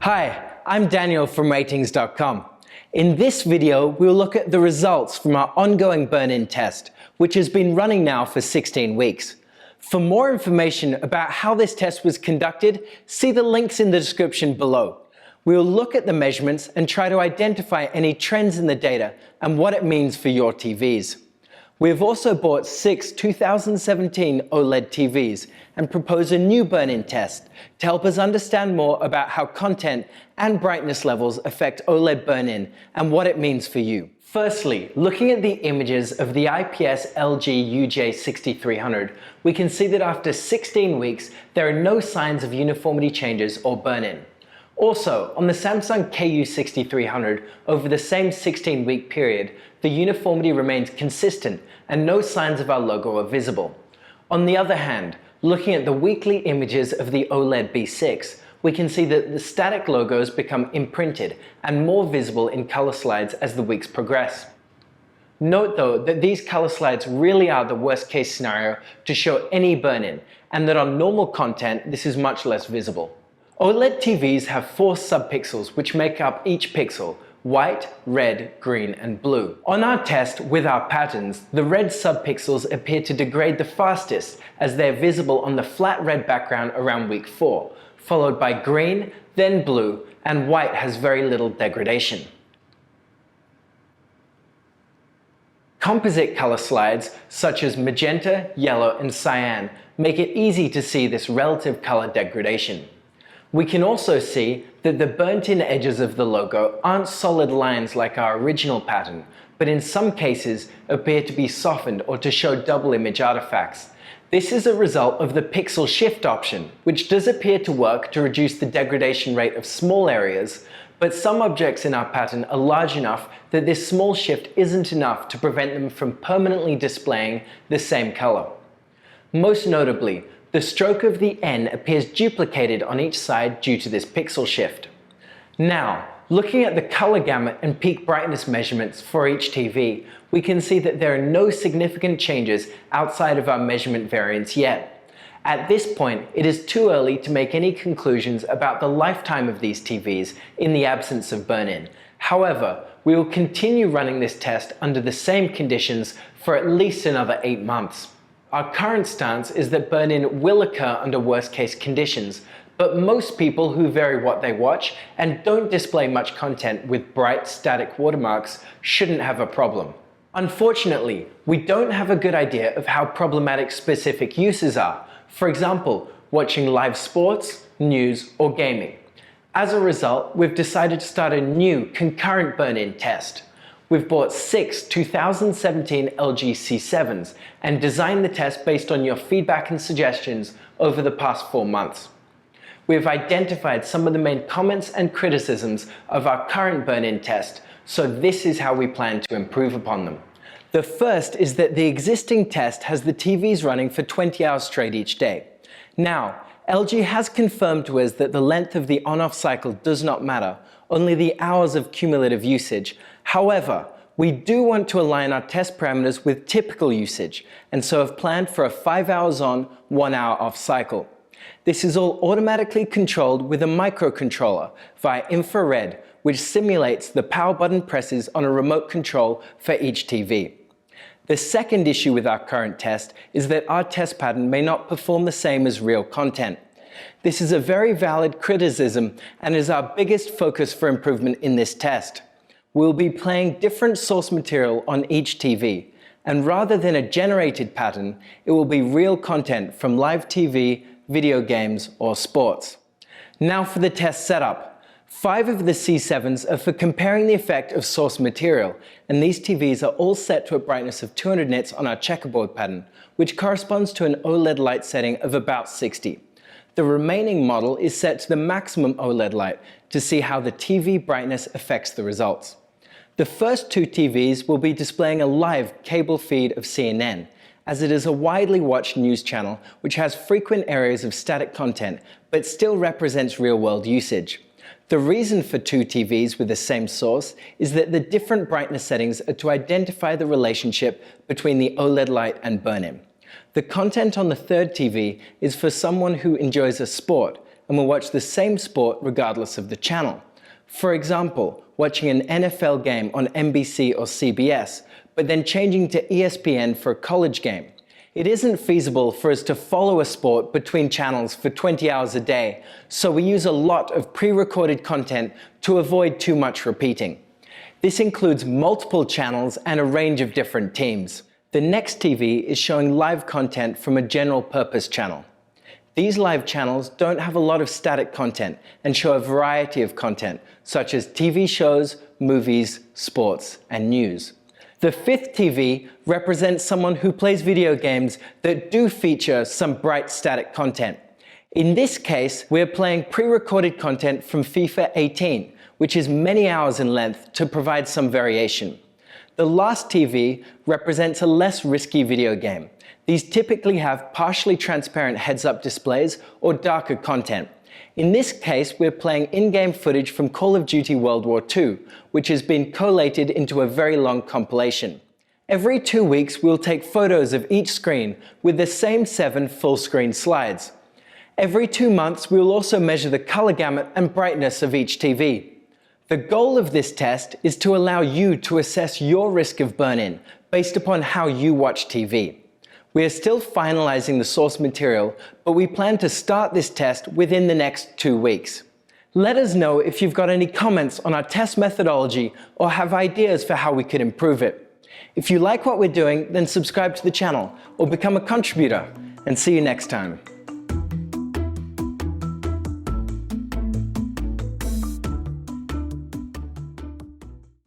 Hi, I'm Daniel from Ratings.com. In this video, we'll look at the results from our ongoing burn-in test, which has been running now for 16 weeks. For more information about how this test was conducted, see the links in the description below. We'll look at the measurements and try to identify any trends in the data and what it means for your TVs. We have also bought 6 2017 OLED TVs and propose a new burn-in test to help us understand more about how content and brightness levels affect OLED burn-in and what it means for you. Firstly, looking at the images of the IPS LG UJ6300, we can see that after 16 weeks, there are no signs of uniformity changes or burn-in. Also, on the Samsung KU6300, over the same 16-week period, the uniformity remains consistent and no signs of our logo are visible. On the other hand, looking at the weekly images of the OLED B6, we can see that the static logos become imprinted and more visible in color slides as the weeks progress. Note though that these color slides really are the worst case scenario to show any burn-in, and that on normal content this is much less visible. OLED TVs have 4 subpixels which make up each pixel: white, red, green, and blue. On our test with our patterns, the red subpixels appear to degrade the fastest as they're visible on the flat red background around week 4, followed by green, then blue, and white has very little degradation. Composite color slides, such as magenta, yellow, and cyan, make it easy to see this relative color degradation. We can also see that the burnt-in edges of the logo aren't solid lines like our original pattern, but in some cases appear to be softened or to show double image artifacts. This is a result of the pixel shift option, which does appear to work to reduce the degradation rate of small areas, but some objects in our pattern are large enough that this small shift isn't enough to prevent them from permanently displaying the same color. Most notably, the stroke of the N appears duplicated on each side due to this pixel shift. Now, looking at the color gamut and peak brightness measurements for each TV, we can see that there are no significant changes outside of our measurement variance yet. At this point, it is too early to make any conclusions about the lifetime of these TVs in the absence of burn-in. However, we will continue running this test under the same conditions for at least another 8 months. Our current stance is that burn-in will occur under worst-case conditions, but most people who vary what they watch and don't display much content with bright static watermarks shouldn't have a problem. Unfortunately, we don't have a good idea of how problematic specific uses are, for example, watching live sports, news, or gaming. As a result, we've decided to start a new concurrent burn-in test. We've bought 6 2017 LG C7s and designed the test based on your feedback and suggestions over the past 4 months. We have identified some of the main comments and criticisms of our current burn-in test, so this is how we plan to improve upon them. The first is that the existing test has the TVs running for 20 hours straight each day. Now, LG has confirmed to us that the length of the on-off cycle does not matter, only the hours of cumulative usage. However, we do want to align our test parameters with typical usage, and so have planned for a 5 hours on, 1 hour off cycle. This is all automatically controlled with a microcontroller via infrared, which simulates the power button presses on a remote control for each TV. The second issue with our current test is that our test pattern may not perform the same as real content. This is a very valid criticism and is our biggest focus for improvement in this test. We'll be playing different source material on each TV, and rather than a generated pattern, it will be real content from live TV, video games, or sports. Now for the test setup. 5 of the C7s are for comparing the effect of source material, and these TVs are all set to a brightness of 200 nits on our checkerboard pattern, which corresponds to an OLED light setting of about 60. The remaining model is set to the maximum OLED light to see how the TV brightness affects the results. The first 2 TVs will be displaying a live cable feed of CNN, as it is a widely watched news channel which has frequent areas of static content but still represents real-world usage. The reason for 2 TVs with the same source is that the different brightness settings are to identify the relationship between the OLED light and burn-in. The content on the third TV is for someone who enjoys a sport and will watch the same sport regardless of the channel. For example, watching an NFL game on NBC or CBS, but then changing to ESPN for a college game. It isn't feasible for us to follow a sport between channels for 20 hours a day, so we use a lot of pre-recorded content to avoid too much repeating. This includes multiple channels and a range of different teams. The next TV is showing live content from a general purpose channel. These live channels don't have a lot of static content and show a variety of content, such as TV shows, movies, sports, and news. The fifth TV represents someone who plays video games that do feature some bright static content. In this case, we're playing pre-recorded content from FIFA 18, which is many hours in length to provide some variation. The last TV represents a less risky video game. These typically have partially transparent heads-up displays or darker content. In this case, we're playing in-game footage from Call of Duty World War II, which has been collated into a very long compilation. Every 2 weeks, we'll take photos of each screen with the same 7 full-screen slides. Every 2 months, we will also measure the color gamut and brightness of each TV. The goal of this test is to allow you to assess your risk of burn-in based upon how you watch TV. We are still finalizing the source material, but we plan to start this test within the next 2 weeks. Let us know if you've got any comments on our test methodology or have ideas for how we could improve it. If you like what we're doing, then subscribe to the channel or become a contributor, and see you next time.